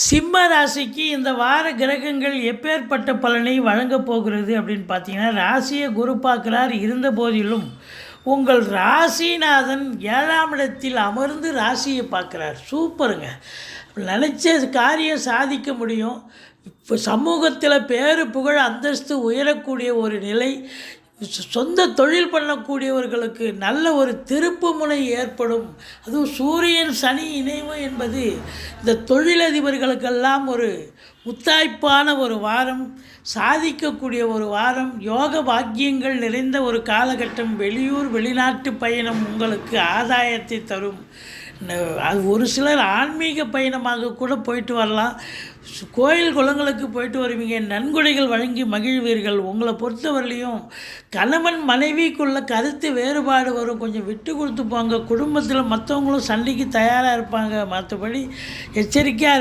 சிம்ம ராசிக்கு இந்த வார கிரகங்கள் எப்பேற்பட்ட பலனை வழங்கப் போகிறது அப்படின்னு பார்த்தீங்கன்னா, ராசியை குரு பார்க்குறார். இருந்த போதிலும் உங்கள் ராசிநாதன் 7ஆம் இடத்தில் அமர்ந்து ராசியை பார்க்குறார். சூப்பருங்க. நினச்ச காரியம் சாதிக்க முடியும். இப்போ சமூகத்தில் பேரு புகழ் அந்தஸ்து உயரக்கூடிய ஒரு நிலை, சொந்த தொழில் பண்ணக்கூடியவர்களுக்கு நல்ல ஒரு திருப்பு முனை ஏற்படும். அதுவும் சூரியன் சனி இணைவு என்பது இந்த தொழிலதிபர்களுக்கெல்லாம் ஒரு முத்தாய்ப்பான ஒரு வாரம், சாதிக்கக்கூடிய ஒரு வாரம், யோக பாக்கியங்கள் நிறைந்த ஒரு காலகட்டம். வெளியூர் வெளிநாட்டு பயணம் உங்களுக்கு ஆதாயத்தை தரும். அது ஒரு சிலர் ஆன்மீக பயணமாக கூட போயிட்டு வரலாம். கோயில் குளங்களுக்கு போயிட்டு வருவீங்க. நன்கொடைகள் வழங்கி மகிழ்வீர்கள். உங்களை பொறுத்தவரையிலையும் கணவன் மனைவிக்குள்ள கருத்து வேறுபாடு வரும். கொஞ்சம் விட்டு கொடுத்து போங்க. குடும்பத்தில் மற்றவங்களும் சண்டைக்கு தயாராக இருப்பாங்க. மற்றபடி எச்சரிக்கையாக